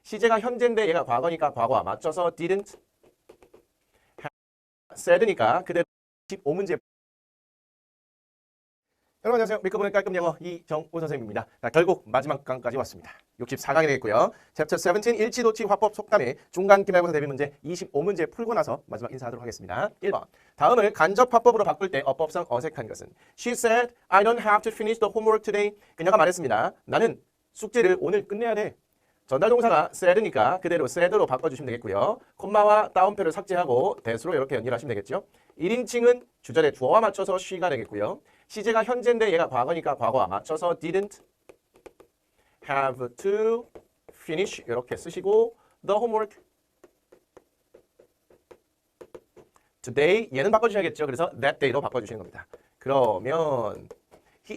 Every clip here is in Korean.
시제가 현재인데 얘가 과거니까 과거와 맞춰서 didn't have said니까 그대로 15문제. 여러분 안녕하세요. 믿고보는 깔끔 영어 이정우 선생님입니다. 자, 결국 마지막 강까지 왔습니다. 64강이 되겠고요. 챕터 17 일치도치 화법 속담의 중간 기말고사 대비 문제 25문제 풀고 나서 마지막 인사하도록 하겠습니다. 1번. 다음을 간접 화법으로 바꿀 때 어법상 어색한 것은 She said, I don't have to finish the homework today. 그녀가 말했습니다. 나는 숙제를 오늘 끝내야 돼. 전달 동사가 said니까 그대로 said로 바꿔주시면 되겠고요. 콤마와 따옴표를 삭제하고 대수로 이렇게 연결하시면 되겠죠. 1인칭은 주절의 주어와 맞춰서 she가 되겠고요. 시제가 현재인데 얘가 과거니까 과거와 맞춰서 didn't have to finish 이렇게 쓰시고 the homework today 얘는 바꿔주셔야겠죠. 그래서 that day로 바꿔주시는 겁니다. 그러면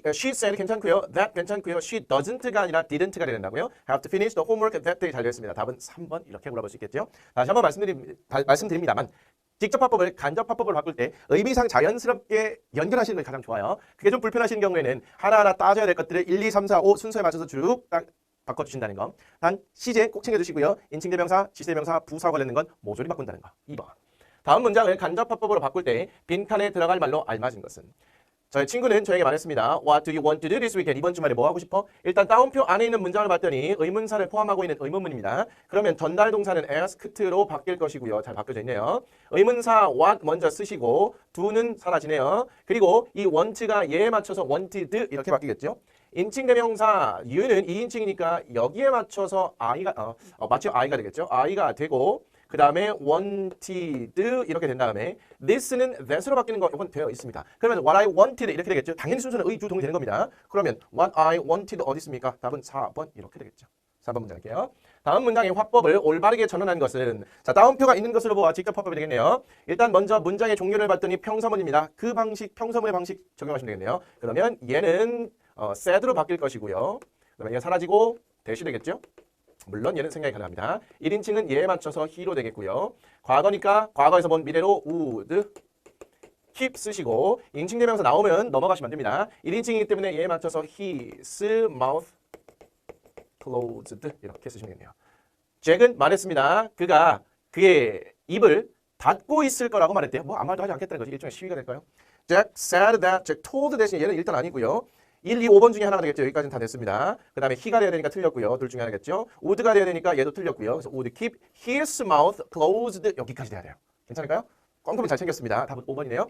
she said 괜찮고요. that 괜찮고요. she doesn't가 아니라 didn't가 된다고요. have to finish the homework that day 달려있습니다. 답은 3번 이렇게 물어볼 수 있겠죠. 다시 한번 말씀드립니다만 직접 화법을 간접 화법을 바꿀 때 의미상 자연스럽게 연결하시는 게 가장 좋아요. 그게 좀 불편하신 경우에는 하나하나 따져야 될 것들을 1, 2, 3, 4, 5 순서에 맞춰서 쭉 딱 바꿔주신다는 거. 단 시제 꼭 챙겨주시고요. 인칭대명사, 지시대명사, 부사와 관련된 건 모조리 바꾼다는 거. 2번. 다음 문장을 간접 화법으로 바꿀 때 빈칸에 들어갈 말로 알맞은 것은 저의 친구는 저에게 말했습니다. What do you want to do this weekend? 이번 주말에 뭐 하고 싶어? 일단 따옴표 안에 있는 문장을 봤더니 의문사를 포함하고 있는 의문문입니다. 그러면 전달 동사는 asked로 바뀔 것이고요. 잘 바뀌어져 있네요. 의문사 what 먼저 쓰시고 do는 사라지네요. 그리고 이 want가 얘에 맞춰서 wanted 이렇게 바뀌겠죠. 인칭대명사 you는 2인칭이니까 여기에 맞춰서 i가 i가 되겠죠. i가 되고 그 다음에 wanted 이렇게 된 다음에 this는 that으로 바뀌는 거 이건 되어 있습니다. 그러면 what I wanted 이렇게 되겠죠. 당연히 순서는 의, 주, 동이 되는 겁니다. 그러면 what I wanted 어디 있습니까? 답은 4번 이렇게 되겠죠. 4번 문장 할게요. 다음 문장의 화법을 올바르게 전환한 것은 자 따옴표가 있는 것으로 보아 직접 화법이 되겠네요. 일단 먼저 문장의 종류를 봤더니 평서문입니다. 그 방식 평서문의 방식 적용하시면 되겠네요. 그러면 얘는 said로 바뀔 것이고요. 그러면 얘가 사라지고 대시 되겠죠. 물론 얘는 생략이 가능합니다. 1인칭은 얘에 맞춰서 he로 되겠고요. 과거니까 과거에서 본 미래로 would keep 쓰시고 인칭대명사 나오면 넘어가시면 안 됩니다. 1인칭이기 때문에 얘에 맞춰서 his mouth closed 이렇게 쓰시면 되겠네요. 잭은 말했습니다. 그가 그의 입을 닫고 있을 거라고 말했대요. 뭐 아무 말도 하지 않겠다는 거지. 일종의 시위가 될까요? Jack said that. Jack told 대신 얘는 일단 아니고요. 1, 2, 5번 중에 하나가 되겠죠. 여기까지는 다 됐습니다. 그 다음에 he가 돼야 되니까 틀렸고요. 둘 중에 하나겠죠. would가 돼야 되니까 얘도 틀렸고요. 그래서 would keep his mouth closed 여기까지 돼야 돼요. 괜찮을까요? 꼼꼼히 잘 챙겼습니다. 답은 5번이네요.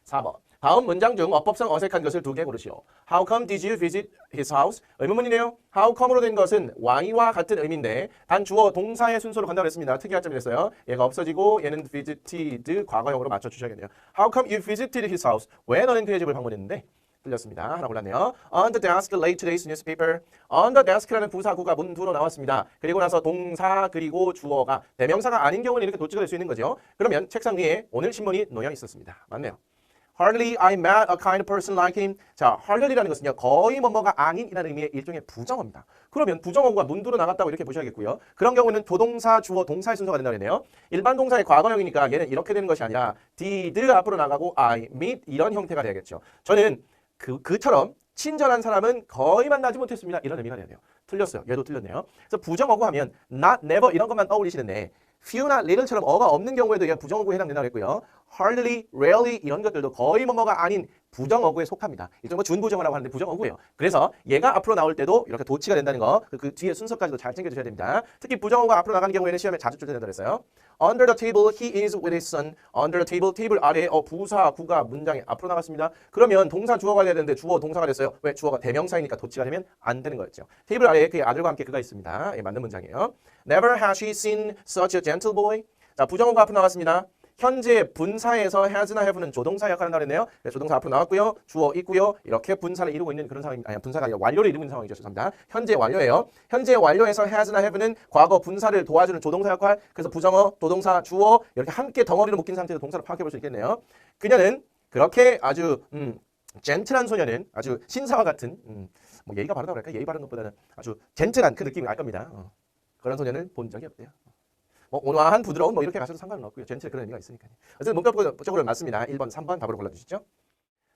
4번. 다음 문장 중 어법상 어색한 것을 2개 고르시오. How come did you visit his house? 의문문이네요. How come으로 된 것은 why와 같은 의미인데 단 주어 동사의 순서로 간다고 했습니다. 특이한 점이 됐어요. 얘가 없어지고 얘는 visited 과거형으로 맞춰주셔야겠네요. How come you visited his house? 왜 너는 그의 집을 방문했는데? 틀렸습니다. 하나 골랐네요. On the desk lay today's newspaper. On the desk라는 부사구가 문두로 나왔습니다. 그리고 나서 동사 그리고 주어가 대명사가 아닌 경우는 이렇게 도치가 될 수 있는 거죠. 그러면 책상 위에 오늘 신문이 놓여 있었습니다. 맞네요. Hardly I met a kind person like him. 자, hardly라는 것은요. 거의 뭐뭐가 아닌이라는 의미의 일종의 부정어입니다. 그러면 부정어구가 문두로 나갔다고 이렇게 보셔야겠고요. 그런 경우는 조동사, 주어, 동사의 순서가 된다고 했네요. 일반 동사의 과거형이니까 얘는 이렇게 되는 것이 아니라 did 앞으로 나가고 I meet 이런 형태가 되겠죠. 저는 그처럼 친절한 사람은 거의 만나지 못했습니다. 이런 의미가 되네요. 틀렸어요. 얘도 틀렸네요. 그래서 부정어구 하면 not, never 이런 것만 떠올리시는데 few나 little처럼 어가 없는 경우에도 얘가 부정어구에 해당된다고 했고요. hardly, rarely 이런 것들도 거의 뭐뭐가 아닌 부정어구에 속합니다. 일종의 준부정어라고 하는데 부정어구예요. 그래서 얘가 앞으로 나올 때도 이렇게 도치가 된다는 거, 그 뒤에 순서까지도 잘 챙겨주셔야 됩니다. 특히 부정어구가 앞으로 나가는 경우에는 시험에 자주 출제된다고 했어요. Under the table, he is with his son. Under the table, 테이블 아래에 부사, 구가 문장이 앞으로 나갔습니다. 그러면 동사, 주어가 돼야 되는데 주어, 동사가 됐어요. 왜? 주어가 대명사이니까 도치가 되면 안 되는 거였죠. 테이블 아래에 그의 아들과 함께 그가 있습니다. 예, 맞는 문장이에요. Never has she seen such a gentle boy. 자, 부정어구가 앞으로 나갔습니다. 현재 분사에서 has나 have는 조동사 역할을 한다고 했네요. 조동사 앞으로 나왔고요. 주어 있고요. 이렇게 분사를 이루고 있는 그런 상황이 아니 분사가 아니라 완료를 이루고 있는 상황이죠. 죄송합니다. 현재 완료예요. 현재 완료에서 has나 have는 과거 분사를 도와주는 조동사 역할. 그래서 부정어, 조동사, 주어 이렇게 함께 덩어리로 묶인 상태에서 동사를 파악해 볼 수 있겠네요. 그녀는 그렇게 아주 젠틀한 소녀는 아주 신사와 같은 뭐 예의가 바르다고 할까? 예의 바른 것보다는 아주 젠틀한 그 느낌이 알 겁니다. 그런 소녀는 본 적이 없대요. 뭐 온화한 부드러운 뭐 이렇게 가셔도 상관은 없고요. 젠틀 그런 의미가 있으니까요. 어쨌든 문법적으로 맞습니다. 1번, 3번 답으로 골라주시죠.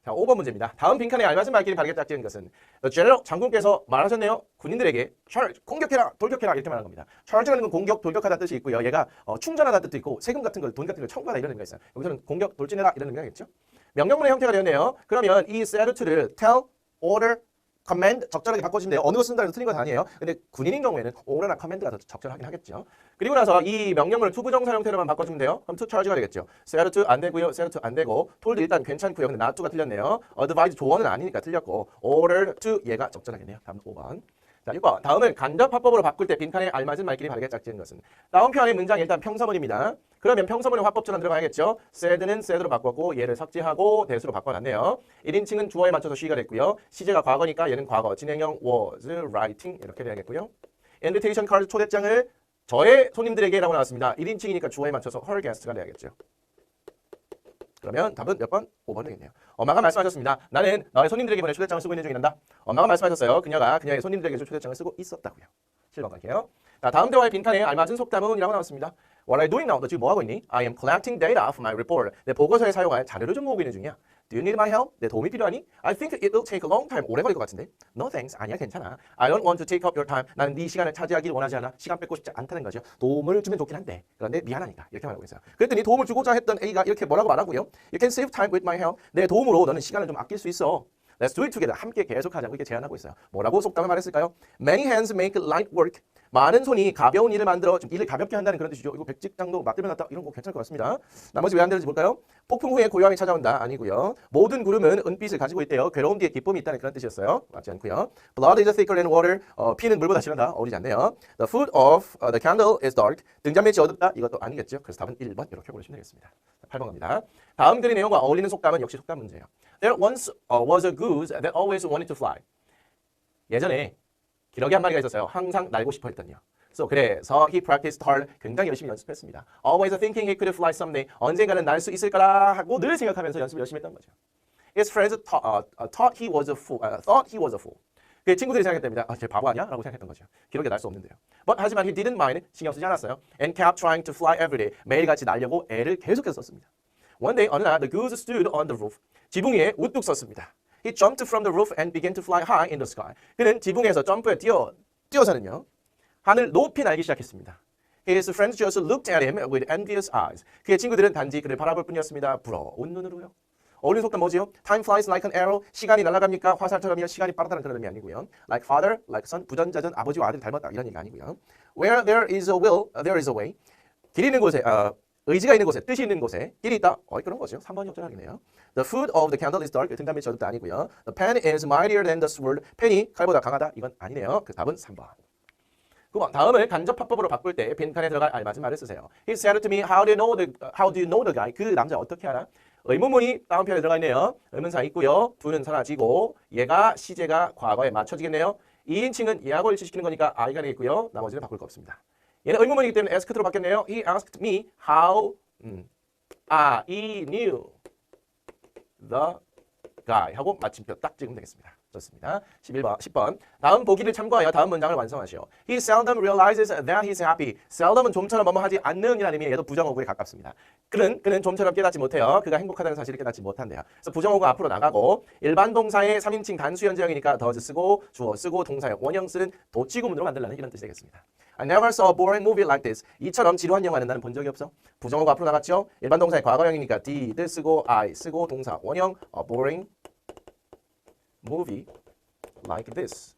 자, 5번 문제입니다. 다음 빈칸에 알맞은 말끼리 바르게 짝지은 것은 The General 장군께서 말하셨네요. 군인들에게 charge, 공격해라, 돌격해라 이렇게 말한 겁니다. charge라는 건 공격, 돌격하다 뜻이 있고요. 얘가 충전하다 뜻도 있고 세금 같은 걸, 돈 같은 걸 청구하다 이런 의미가 있어요. 여기서는 공격, 돌진해라 이런 의미가겠죠. 명령문의 형태가 되었네요. 그러면 이 said to를 tell, order, command 적절하게 바꿔주면 돼요. 어느 거 쓴다고 해서 틀린 건 아니에요. 근데 군인인 경우에는 order나 command가 더 적절하긴 하겠죠. 그리고 나서 이 명령문을 투부정사 형태로만 바꿔주면 돼요. 그럼 to charge가 되겠죠. said to 안 되고요. said to 안 되고 told 일단 괜찮고요. 근데 not to가 틀렸네요. advise 조언은 아니니까 틀렸고 order to 얘가 적절하겠네요. 다음 5번. 자, 6번. 다음은 간접화법으로 바꿀 때 빈칸에 알맞은 말끼리 바르게 짝지은 것은 다운표 안의 문장 일단 평서문입니다. 그러면 평서문에 화법전환 들어가야겠죠. said는 said로 바꿨고 얘를 삭제하고 대수로 바꿔놨네요. 1인칭은 주어에 맞춰서 she가 됐고요. 시제가 과거니까 얘는 과거, 진행형 was, writing 이렇게 돼야겠고요. invitation card 초대장을 저의 손님들에게 라고 나왔습니다. 1인칭이니까 주어에 맞춰서 her guest가 돼야겠죠. 그러면 답은 몇 번? 5번 되겠네요. 엄마가 말씀하셨습니다. 나는 너의 손님들에게 보낼 초대장을 쓰고 있는 중이란다. 엄마가 말씀하셨어요. 그녀가 그녀의 손님들에게 줄 초대장을 쓰고 있었다고요. 7번 갈게요. 자, 다음 대화의 빈칸에 알맞은 속담은이라고 나왔습니다. What are you doing now? 너 지금 뭐 하고 있니? I am collecting data for my report. 내 보고서에 사용할 자료를 좀 모으고 있는 중이야. Do you need my help? 내 도움이 필요하니? I think it will take a long time. 오래 걸릴 것 같은데. No thanks. 아니야, 괜찮아. I don't want to take up your time. 나는 네 시간을 차지하길 원하지 않아. 시간 뺏고 싶지 않다는 거죠. 도움을 주면 좋긴 한데. 그런데 미안하니까. 이렇게 말하고 있어요. 그랬더니 도움을 주고자 했던 A가 이렇게 뭐라고 말하고요. You can save time with my help. 내 도움으로 너는 시간을 좀 아낄 수 있어. Let's do it together. 함께 계속하자고 이렇게 제안하고 있어요. 뭐라고 속담을 말했을까요? Many hands make light work. 많은 손이 가벼운 일을 만들어 좀 일을 가볍게 한다는 그런 뜻이죠. 이거 백직장도 맞들면 놨다 이런 거 괜찮을 것 같습니다. 나머지 왜 안 되는지 볼까요? 폭풍 후에 고요함이 찾아온다 아니고요. 모든 구름은 은빛을 가지고 있대요. 괴로움 뒤에 기쁨이 있다는 그런 뜻이었어요. 맞지 않고요. Blood is thicker than water. 피는 물보다 진하다. 어울리지 않네요. The foot of the candle is dark. 등잔빛이 어둡다. 이것도 아니겠죠. 그래서 답은 1번 이렇게 고르시면 되겠습니다. 8번 갑니다. 다음 글의 내용과 어울리는 속담은 역시 속담 문제예요. There once was a goose that always wanted to fly. 예전에 기러기 한 마리가 있었어요. 항상 날고 싶어 했더니요. 그래서 he practiced hard. 굉장히 열심히 연습했습니다. Always thinking he could fly someday. 언젠가는 날 수 있을 거라 하고 늘 생각하면서 연습을 열심히 했던 거죠. His friends thought he was a fool. 그 친구들이 생각했답니다. 쟤 바보 아니야? 라고 생각했던 거죠. 기러기가 날 수 없는데요. But 하지만 he didn't mind. 신경 쓰지 않았어요. And kept trying to fly every day. 매일같이 날려고 애를 계속해서 썼습니다. One day, 어느 날, the goose stood on the roof. 지붕 위에 우뚝 섰습니다. He jumped from the roof and began to fly high in the sky. 그는 지붕에서 점프에 뛰어서는요. 하늘 높이 날기 시작했습니다. His friends just looked at him with envious eyes. 그의 친구들은 단지 그를 바라볼 뿐이었습니다. 부러운 눈으로요. 어울리는 속담 뭐지요? Time flies like an arrow. 시간이 날아갑니까? 화살처럼이요. 시간이 빠르다는 그런 의미 아니고요. Like father, like son. 부전자전 아버지와 아들이 닮았다. 이런 얘기 아니고요. Where there is a will, there is a way. 길 있는 곳에, 의지가 있는 곳에, 뜻이 있는 곳에 길이 있다. 그런 거죠. 3번이 적절하겠네요. The foot of the candle is dark. 등잔빛이 어둡다 아니고요. The pen is mightier than the sword. 펜이 칼보다 강하다. 이건 아니네요. 그 답은 3번. 9번. 다음을 간접화법으로 바꿀 때 빈칸에 들어갈 알맞은 말을 쓰세요. He said to me, how do you know the guy? 그 남자 어떻게 알아? 의문문이 다운편에 들어가 있네요. 의문사 있고요. 두는 사라지고 얘가 시제가 과거에 맞춰지겠네요. 2인칭은 얘하고 일치시키는 거니까 I가 되겠고요. 나머지는 바꿀 거 없습니다. 얘는 의문문이기 때문에 asked로 바뀌었네요. He asked me how I knew the guy 하고 마침표 딱 찍으면 되겠습니다. 좋습니다. 10번. 다음 보기를 참고하여 다음 문장을 완성하시오. He seldom realizes that he's happy. seldom은 좀처럼 뭐뭐 하지 않는 이라는 의미에 얘도 부정어구에 가깝습니다. 그는 좀처럼 깨닫지 못해요. 그가 행복하다는 사실을 깨닫지 못한대요. 그래서 부정어구가 앞으로 나가고 일반 동사의 3인칭 단수 현재형이니까 does 쓰고 주어 쓰고 동사형 원형 쓰는 도치구문으로 만들라는 이런 뜻이 되겠습니다. I never saw a boring movie like this. 이처럼 지루한 영화는 나는 본 적이 없어. 부정어구 앞으로 나갔죠. 일반 동사의 과거형이니까 did 쓰고 I 쓰고 동사 원형 a boring movie like this.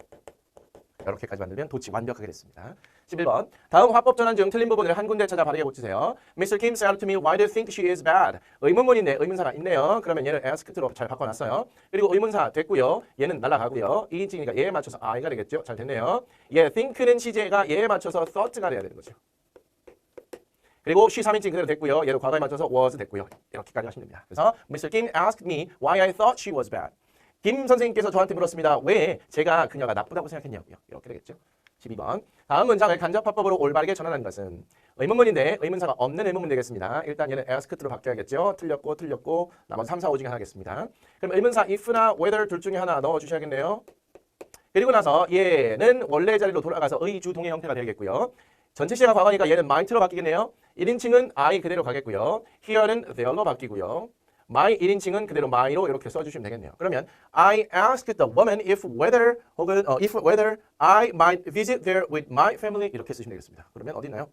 이렇게까지 만들면 도치 완벽하게 됐습니다. 11번. 다음 화법 전환 중 틀린 부분을 한 군데 찾아 바르게 고치세요. Mr. Kim said to me, why do you think she is bad? 의문문인데 의문사가 있네요. 그러면 얘를 asked로 잘 바꿔놨어요. 그리고 의문사 됐고요. 얘는 날아가고요. 2인칭이니까 얘에 맞춰서 I가 되겠죠. 잘 됐네요. 얘 think는 시제가 얘에 맞춰서 thought가 돼야 되는 거죠. 그리고 she 3인칭 그대로 됐고요. 얘도 과거에 맞춰서 was 됐고요. 이렇게까지 하시면 됩니다. 그래서 Mr. Kim asked me why I thought she was bad. 김 선생님께서 저한테 물었습니다. 왜 제가 그녀가 나쁘다고 생각했냐고요. 이렇게 되겠죠. 12번. 다음 문장을 간접화법으로 올바르게 전환한 것은 의문문인데 의문사가 없는 의문문 되겠습니다. 일단 얘는 asked로 바뀌어야겠죠. 틀렸고 나머지 3, 4, 5 중에 하나겠습니다. 그럼 의문사 if나 whether 둘 중에 하나 넣어주셔야겠네요. 그리고 나서 얘는 원래 자리로 돌아가서 의주 동의 형태가 되겠고요. 전체 시제가 과거니까 얘는 might로 바뀌겠네요. 1인칭은 I 그대로 가겠고요. here는 there로 바뀌고요. my 1인칭은 그대로 my로 이렇게 써주시면 되겠네요. 그러면 I asked the woman if whether 혹은 if whether I might visit there with my family 이렇게 쓰시면 되겠습니다. 그러면 어디 있나요?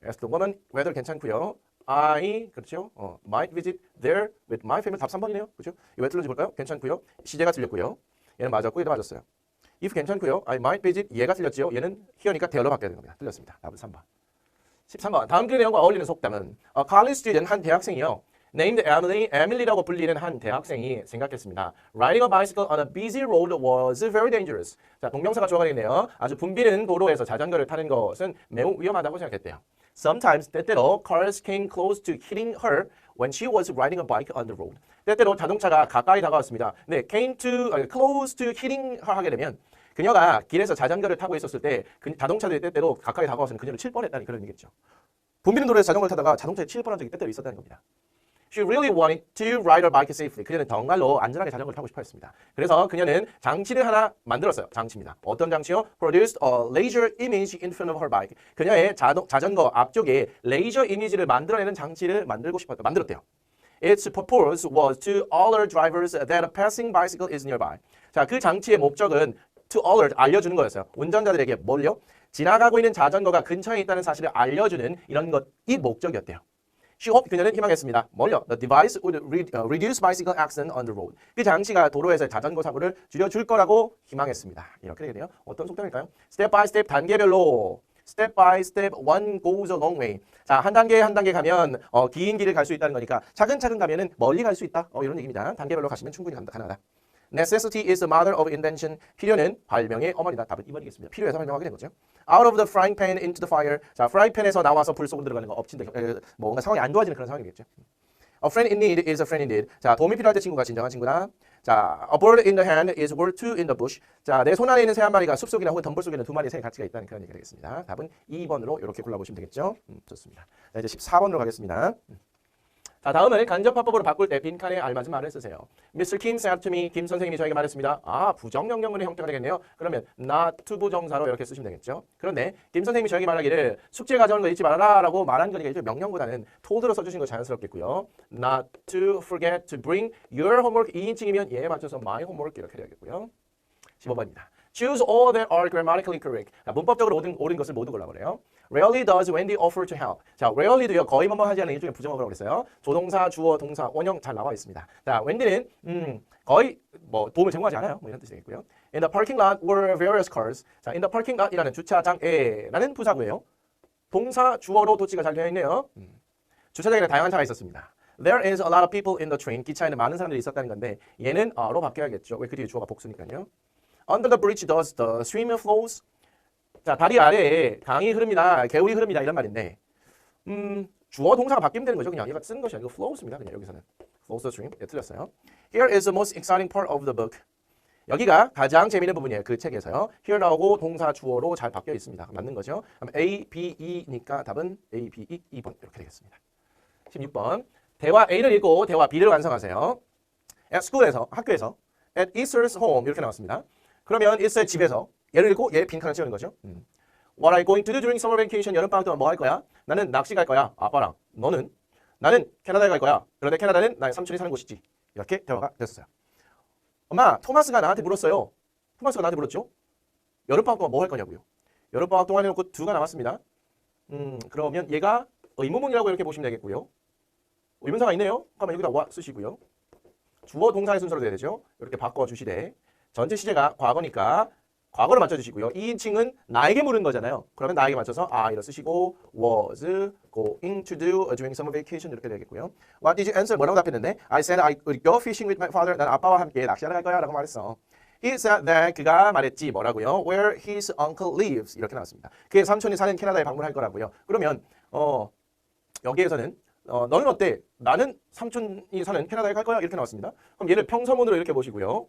ask the woman whether 괜찮고요. I 그렇죠? might visit there with my family 답 3번이네요. 그렇죠? 이거 왜 틀린지 볼까요? 괜찮고요. 시제가 틀렸고요. 얘는 맞았고 얘도 맞았어요. if 괜찮고요. I might visit 얘가 틀렸지요. 얘는 here니까 there로 바뀌어야 되는 겁니다. 틀렸습니다. 답은 3번. 13번. 다음 글 내용과 어울리는 속담은 A college student 한 대학생이요. Named Emily, Emily라고 불리는 한 대학생이 생각했습니다. Riding a bicycle on a busy road was very dangerous. 자, 동명사가 주어가 되겠네요. 아주 붐비는 도로에서 자전거를 타는 것은 매우 위험하다고 생각했대요. Sometimes 때때로 cars came close to hitting her when she was riding a bike on the road. 때때로 자동차가 가까이 다가왔습니다. 네, close to hitting her 하게 되면 그녀가 길에서 자전거를 타고 있었을 때 그 자동차들이 때때로 가까이 다가와서는 그녀를 칠 뻔했다는 그런 얘기겠죠. 붐비는 도로에서 자전거를 타다가 자동차에 칠 뻔한 적이 때때로 있었다는 겁니다. She really wanted to ride her bike safely. 그녀는 정말로 안전하게 자전거를 타고 싶어 했습니다. 그래서 그녀는 장치를 하나 만들었어요. 장치입니다. 어떤 장치요? Produced a laser image in front of her bike. 그녀의 자전거 앞쪽에 레이저 이미지를 만들어내는 장치를 만들었대요. Its purpose was to alert drivers that a passing bicycle is nearby. 자, 그 장치의 목적은 to alert, 알려주는 거였어요. 운전자들에게 뭘요? 지나가고 있는 자전거가 근처에 있다는 사실을 알려주는 이런 것이 목적이었대요. She hoped, 그녀는 희망했습니다. 뭘요? The device would reduce bicycle accident on the road. 그 장치가 도로에서 자전거 사고를 줄여줄 거라고 희망했습니다. 이렇게 되겠네요. 어떤 속담일까요? Step by step, 단계별로. Step by step, one goes a long way. 자, 한 단계 한 단계 가면 긴 길을 갈 수 있다는 거니까 차근차근 가면은 멀리 갈 수 있다. 이런 얘기입니다. 단계별로 가시면 충분히 가능하다. Necessity is the mother of invention. 필요는 발명의 어머니다. 답은 2번이겠습니다. 필요해서 발명하게 된 거죠. Out of the frying pan into the fire. 자, 프라이팬에서 나와서 불 속으로 들어가는 거 엎친다. 뭔가 상황이 안 좋아지는 그런 상황이겠죠. A friend in need is a friend indeed. 자, 도움이 필요할 때 친구가 진정한 친구다. 자, a bird in the hand is worth two in the bush. 자, 내 손 안에 있는 새 한 마리가 숲속이나 혹은 덤불 속에 있는 두 마리의 새의 가치가 있다는 그런 얘기가 되겠습니다. 답은 2번으로 이렇게 골라보시면 되겠죠. 좋습니다. 자, 이제 14번으로 가겠습니다. 자, 다음은 간접화법으로 바꿀 때 빈칸에 알맞은 말을 쓰세요. Mr. Kim said to me. 김 선생님이 저에게 말했습니다. 아, 부정명령문의 형태가 되겠네요. 그러면 not to 부정사로 이렇게 쓰시면 되겠죠. 그런데 김 선생님이 저에게 말하기를 숙제 가져오는 거 잊지 말아라 라고 말한 거니까 이제 명령보다는 told로 써주신 거 자연스럽겠고요. Not to forget to bring your homework 2인칭이면 얘에 맞춰서 my homework 이렇게 되겠고요. 15번입니다. Choose all that are grammatically correct. 자, 문법적으로 옳은 것을 모두 골라보래요. Rarely does Wendy offer to help. 자, rarely도요. 거의 뭐뭐 하지 않는 일종의 부정어라고 그랬어요. 조동사, 주어, 동사, 원형 잘 나와 있습니다. 자, 웬디는 거의 뭐 도움을 제공하지 않아요. 뭐 이런 뜻이 되겠고요. In the parking lot were various cars. 자, in the parking lot이라는 주차장에라는 부사고요. 동사, 주어로 도치가 잘 되어 있네요. 주차장에는 다양한 차가 있었습니다. There is a lot of people in the train. 기차에는 많은 사람들이 있었다는 건데 얘는 로 바뀌어야겠죠. 왜 그 뒤에 주어가 복수니까요. Under the bridge does the stream flows. 자, 다리 아래에 강이 흐릅니다. 개울이 흐릅니다. 이런 말인데 주어 동사가 바뀌면 되는 거죠. 그냥 얘가 쓰는 것이 아니고 flows입니다. 그냥 여기서는 flows the stream. 네, 틀렸어요. Here is the most exciting part of the book. 여기가 가장 재미있는 부분이에요. 그 책에서요. Here 나오고 동사 주어로 잘 바뀌어 있습니다. 맞는 거죠. 그럼 A, B, E니까 답은 A, B, E, 2번 이렇게 되겠습니다. 16번. 대화 A를 읽고 대화 B를 완성하세요. At school에서, 학교에서 at Easter's home 이렇게 나왔습니다. 그러면 Easter의 집에서 얘를 읽고 얘 빈칸을 채우는 거죠. What are you going to do during summer vacation? 여름방학 동안 뭐 할 거야? 나는 낚시 갈 거야. 아빠랑. 너는? 나는 캐나다에 갈 거야. 그런데 캐나다는 나의 삼촌이 사는 곳이지. 이렇게 대화가 됐었어요. 엄마, 토마스가 나한테 물었어요. 토마스가 나한테 물었죠? 여름방학 동안 뭐 할 거냐고요. 여름방학 동안 해놓고 2가 남았습니다. 그러면 얘가 의문문이라고 이렇게 보시면 되겠고요. 의문사가 있네요. 그러면 여기다 what 쓰시고요. 주어 동사의 순서로 돼야 되죠. 이렇게 바꿔주시되 전체 시제가 과거니까 과거를 맞춰주시고요. 2인칭은 나에게 물은 거잖아요. 그러면 나에게 맞춰서 I를 쓰시고 was going to do during summer vacation 이렇게 되겠고요. What did you answer? 뭐라고 답했는데 I said I would go fishing with my father. 난 아빠와 함께 낚시하러 갈 거야 라고 말했어. He said that 그가 말했지 뭐라고요? Where his uncle lives 이렇게 나왔습니다. 그의 삼촌이 사는 캐나다에 방문할 거라고요. 그러면 여기에서는 너는 어때? 나는 삼촌이 사는 캐나다에 갈 거야 이렇게 나왔습니다. 그럼 얘를 평서문으로 이렇게 보시고요.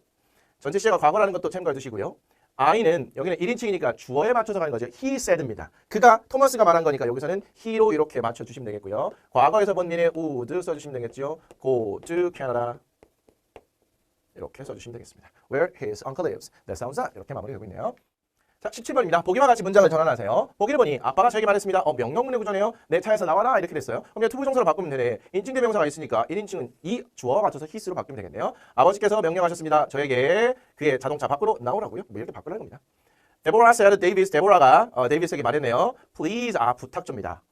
전체 시제가 과거라는 것도 참고해 주시고요. I는 여기는 1인칭이니까 주어에 맞춰서 가는 거죠. He said입니다. 그가 토마스가 말한 거니까 여기서는 he로 이렇게 맞춰주시면 되겠고요. 과거에서 본 미래 would 써주시면 되겠죠. Go to Canada 이렇게 써주시면 되겠습니다. Where his uncle lives. That sounds that 이렇게 마무리되고 있네요. 자, 17번입니다. 보기와 같이 문장을 전환하세요. 보기를 보니 아빠가 저에게 말했습니다. 명령문의 구조네요. 내 차에서 나와라 이렇게 됐어요. 그럼 투부정사로 바꾸면 되네. 인칭 대명사가 있으니까 1인칭은 이 주어와 맞춰서 his로 바꾸면 되겠네요. 아버지께서 명령하셨습니다. 저에게 그의 자동차 밖으로 나오라고요. 뭐 이렇게 바꾸라는 겁니다. 데보라 said Davis, 데보라가 데이비스에게 말했네요. Please, 부탁 좀입니다.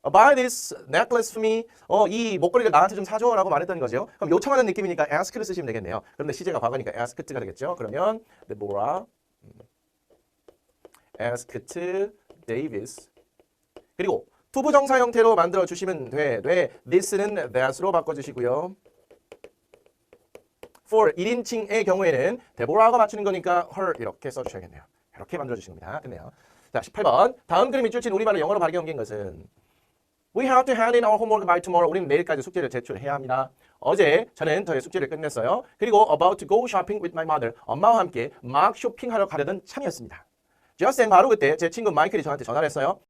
Buy this necklace for me. 이 목걸이를 나한테 좀 사줘라고 말했다는 거죠. 그럼 요청하는 느낌이니까 ask를 쓰시면 되겠네요. 그런데 시제가 과거니까 asked가 되겠죠. 그러면 데보라 asked Davis. 그리고 투부정사 형태로 만들어 주시면 돼. this는 that으로 바꿔주시고요. for 1인칭의 경우에는 데보라가 맞추는 거니까 her 이렇게 써주셔야겠네요. 이렇게 만들어주시는 겁니다. 됐네요. 자, 18번. 다음 그림 밑줄 친 우리말을 영어로 바르게 옮긴 것은 We have to hand in our homework by tomorrow. 우리는 내일까지 숙제를 제출해야 합니다. 어제 저는 저의 숙제를 끝냈어요. 그리고 about to go shopping with my mother. 엄마와 함께 막 쇼핑하러 가려던 참이었습니다. just then 바로 그때 제 친구 마이클이 저한테 전화를 했어요.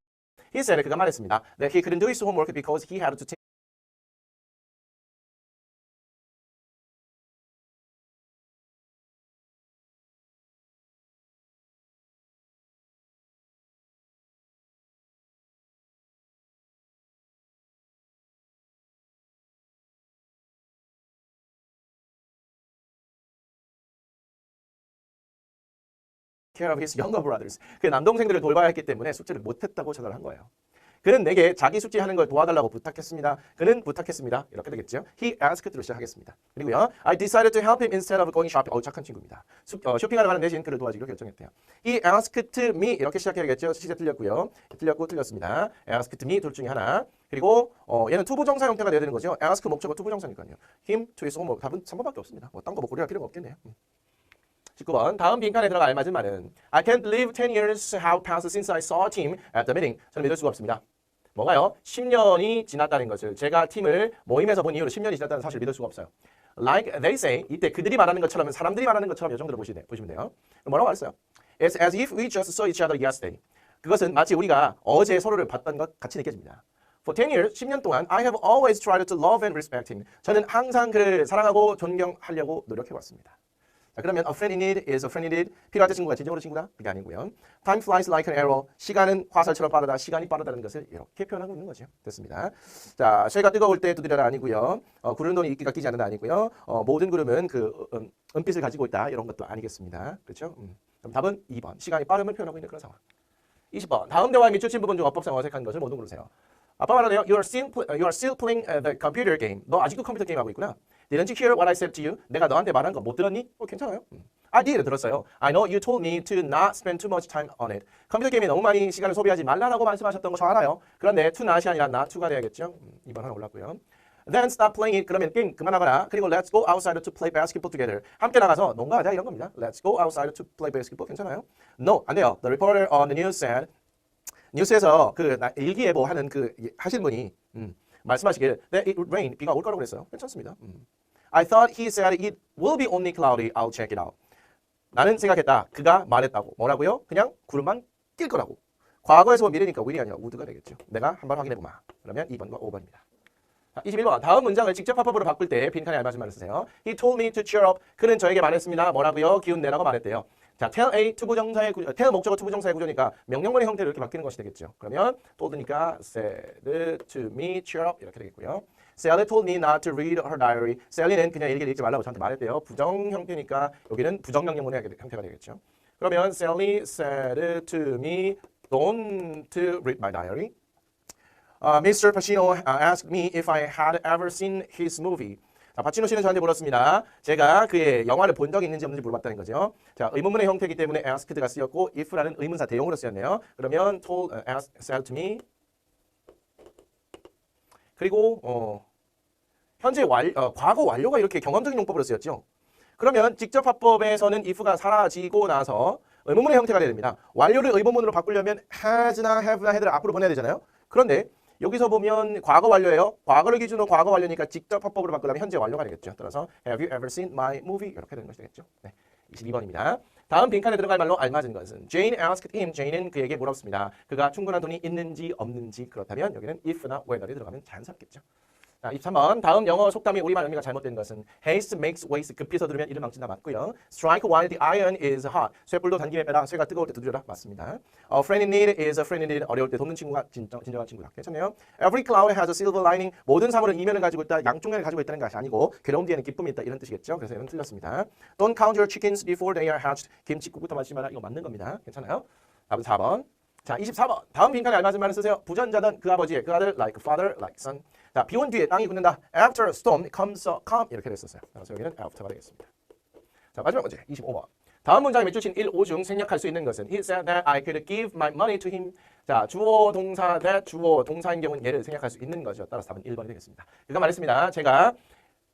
He said, 그가 말했습니다. That he couldn't do his homework because he had to take care of his younger brothers. 그 남동생들을 돌봐야 했기 때문에 숙제를 못했다고 전화를 한 거예요. 그는 내게 자기 숙제하는 걸 도와달라고 부탁했습니다. 그는 부탁했습니다. 이렇게 되겠죠. He asked로 시작하겠습니다. 그리고요. I decided to help him instead of going shopping. 착한 친구입니다. 쇼핑하러 가는 대신 그를 도와주기로 결정했대요. He asked me 이렇게 시작해야겠죠. 시제 틀렸고요. 틀렸습니다. asked me 둘 중에 하나. 그리고 얘는 투부정사 형태가 돼야 되는 거죠. ask 목적어 투부정사니까요. him to his homework. 답은 3번밖에 없습니다. 딴 거 뭐 고려할 필요가 없겠네요. 19번 다음 빈칸에 들어가 알맞은 말은 I can't believe 10 years have passed since I saw Tim at the meeting. 저는 믿을 수가 없습니다. 뭔가요? 10년이 지났다는 것을 제가 팀을 모임에서 본 이후로 10년이 지났다는 사실을 믿을 수가 없어요. Like they say, 이때 그들이 말하는 것처럼 사람들이 말하는 것처럼 요 정도로 보시면 돼요. 뭐라고 말했어요? It's as if we just saw each other yesterday. 그것은 마치 우리가 어제 서로를 봤던 것 같이 느껴집니다. For 10 years, 10년 동안 I have always tried to love and respect him. 저는 항상 그를 사랑하고 존경하려고 노력해왔습니다. 자, 그러면 a friend in need is a friend in need. 필요할 때 친구가 진정으로 친구다? 그게 아니고요. Time flies like an arrow. 시간은 화살처럼 빠르다. 시간이 빠르다는 것을 이렇게 표현하고 있는 거죠. 됐습니다. 자, 쇠가 뜨거울 때 두드려라 아니고요. 구르는 돈이 이끼가 끼지 않는다 아니고요. 모든 구름은 그 은빛을 가지고 있다. 이런 것도 아니겠습니다. 그렇죠? 그럼 답은 2번. 시간이 빠름을 표현하고 있는 그런 상황. 20번. 다음 대화의 밑줄 친 부분 중 어법상 어색한 것을 모두 고르세요. 아빠 말하네요. You are still playing the computer game. 너 아직도 컴퓨터 게임 하고 있구나. Didn't you hear what I said to you? 내가 너한테 말한 거 못 들었니? 괜찮아요. I did. 들었어요. I know you told me to not spend too much time on it. 컴퓨터 게임에 너무 많이 시간을 소비하지 말라라고 말씀하셨던 거 저 알아요. 그런데 to not이 아니라 not to가 돼야겠죠. 2번 하나 올랐고요. Then stop playing it. 그러면 게임 그만하거나. 그리고 let's go outside to play basketball together. 함께 나가서 농구하자 이런 겁니다. Let's go outside to play basketball. 괜찮아요? No, 안 돼요. The reporter on the news said. 뉴스에서 그 일기예보 하는 그 하신 분이 말씀하시길 that it would rain. 비가 올 거라고 그랬어요. 괜찮습니다. I thought he said it will be only cloudy. I'll check it out. 나는 생각했다. 그가 말했다고. 뭐라고요? 그냥 구름만 낄 거라고. 과거에서 본 미래니까 will이 아니라 would가 되겠죠. 내가 한번 확인해보마. 그러면 2번과 5번입니다. 21번. 다음 문장을 직접 화법으로 바꿀 때 빈칸에 알맞은 말을 쓰세요. He told me to cheer up. 그는 저에게 말했습니다. 뭐라고요? 기운 내라고 말했대요. 자, tell A 투부정사의 구조, tell 목적어 투부정사의 구조니까 명령문의 형태로 이렇게 바뀌는 것이 되겠죠. 그러면 told니까 said to me cheer up 이렇게 되겠고요. Sally told me not to read her diary. Sally는 그냥 일기를 읽지 말라고 저한테 말했대요. 부정 형태니까 여기는 부정 명령문의 형태가 되겠죠. 그러면 Sally said to me don't read my diary. Mr. Pacino asked me if I had ever seen his movie. 자, 파치노 씨는 저한테 물었습니다. 제가 그의 영화를 본 적이 있는지 없는지 물어봤다는 거죠. 자, 의문문의 형태이기 때문에 asked가 쓰였고 if라는 의문사 대용으로 쓰였네요. 그러면 told, said to me. 그리고 현재 과거 완료가 이렇게 경험적인 용법으로 쓰였죠. 그러면 직접 화법에서는 if가 사라지고 나서 의문문의 형태가 됩니다. 완료를 의문문으로 바꾸려면 has나 have나 head를 앞으로 보내야 되잖아요. 그런데 여기서 보면 과거 완료예요. 과거를 기준으로 과거 완료니까 직접 화법으로 바꾸려면 현재 완료가 되겠죠. 따라서 Have you ever seen my movie? 이렇게 되는 것이 되겠죠. 네, 22번입니다. 다음 빈칸에 들어갈 말로 알맞은 것은 Jane asked him. Jane은 그에게 물었습니다. 그가 충분한 돈이 있는지 없는지. 그렇다면 여기는 if나 whether이 들어가면 자연스럽겠죠. 자, 23번. 다음 영어 속담의 우리말 의미가 잘못된 것은 haste makes waste. 급히 서두르면 일을 망친다 맞고요. strike while the iron is hot. 쇠불도 단김에 빼라. 쇠가 뜨거울 때 두드려라 맞습니다. A friend in need is a friend in need. 어려울 때 돕는 친구가 진정한 친구다. 괜찮네요. Every cloud has a silver lining. 모든 사물은 이면을 가지고 있다. 양쪽 면을 가지고 있다는 것이 아니고 괴로움 뒤에는 기쁨이 있다. 이런 뜻이겠죠. 그래서 이건 틀렸습니다. Don't count your chickens before they are hatched. 김치국부터 마시지 마라. 이거 맞는 겁니다. 괜찮아요? 답은 4번. 자, 24번. 다음 빈칸에 알맞은 말을 쓰세요. 부전자던 그 아버지의 그 아들 like father like son. 자, 비온 뒤에 땅이 굳는다. After a storm comes a calm. 이렇게 됐었어요. 그래서 여기는 after가 되겠습니다. 자, 마지막 문제 25번. 다음 문장에 맺주신 1, 5 중 생략할 수 있는 것은 He said that I could give my money to him. 자, 주어 동사 that 주어 동사인 경우는 얘를 생략할 수 있는 거죠. 따라서 답은 1번이 되겠습니다. 그가 말했습니다. 제가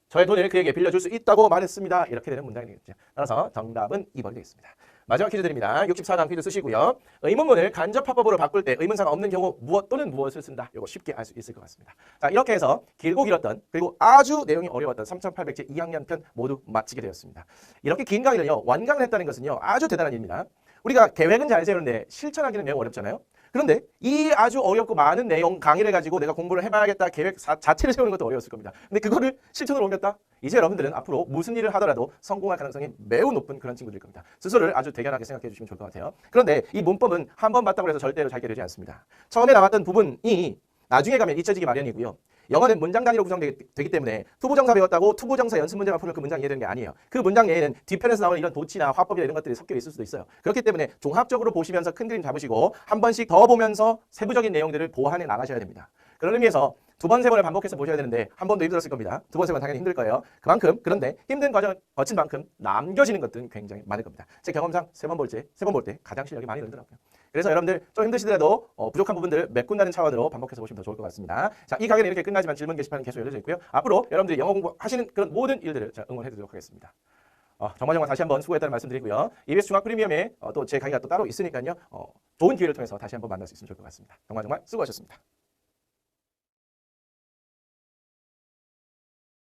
저의 돈을 그에게 빌려줄 수 있다고 말했습니다. 이렇게 되는 문장이 되겠죠. 따라서 정답은 2번이 되겠습니다. 마지막 퀴즈 드립니다. 64강 퀴즈 쓰시고요. 의문문을 간접화법으로 바꿀 때 의문사가 없는 경우 무엇 또는 무엇을 쓴다. 이거 쉽게 알 수 있을 것 같습니다. 자, 이렇게 해서 길고 길었던 그리고 아주 내용이 어려웠던 3800제 2학년 편 모두 마치게 되었습니다. 이렇게 긴 강의를요. 완강을 했다는 것은요. 아주 대단한 일입니다. 우리가 계획은 잘 세우는데 실천하기는 매우 어렵잖아요. 그런데 이 아주 어렵고 많은 내용 강의를 가지고 내가 공부를 해봐야겠다 계획 자체를 세우는 것도 어려웠을 겁니다. 근데 그거를 실천으로 옮겼다? 이제 여러분들은 앞으로 무슨 일을 하더라도 성공할 가능성이 매우 높은 그런 친구들일 겁니다. 스스로를 아주 대견하게 생각해 주시면 좋을 것 같아요. 그런데 이 문법은 한 번 봤다고 해서 절대로 잘 되지 않습니다. 처음에 나왔던 부분이 나중에 가면 잊혀지기 마련이고요. 영어는 문장 단위로 구성되기 때문에 투부정사 배웠다고 투부정사 연습 문제만 풀면 그 문장 이해되는 게 아니에요. 그 문장 외에는 뒤편에서 나오는 이런 도치나 화법이나 이런 것들이 섞여 있을 수도 있어요. 그렇기 때문에 종합적으로 보시면서 큰 그림 잡으시고 한 번씩 더 보면서 세부적인 내용들을 보완해 나가셔야 됩니다. 그런 의미에서 두 번, 세 번을 반복해서 보셔야 되는데 한 번도 힘들었을 겁니다. 두 번, 세 번 당연히 힘들 거예요. 그런데 힘든 과정을 거친 만큼 남겨지는 것들은 굉장히 많을 겁니다. 제 경험상 세 번 볼 때 가장 실력이 많이 늘더라고요. 그래서 여러분들 좀 힘드시더라도 부족한 부분들을 메꾼다는 차원으로 반복해서 보시면 더 좋을 것 같습니다. 자, 이 강의는 이렇게 끝나지만 질문 게시판은 계속 열려져 있고요. 앞으로 여러분들이 영어 공부하시는 그런 모든 일들을 응원해 드리도록 하겠습니다. 정말 다시 한번 수고했다는 말씀드리고요. EBS 중학 프리미엄에 또 제 강의가 또 따로 있으니까요. 좋은 기회를 통해서 다시 한번 만날 수 있으면 좋을 것 같습니다. 정말 수고하셨습니다.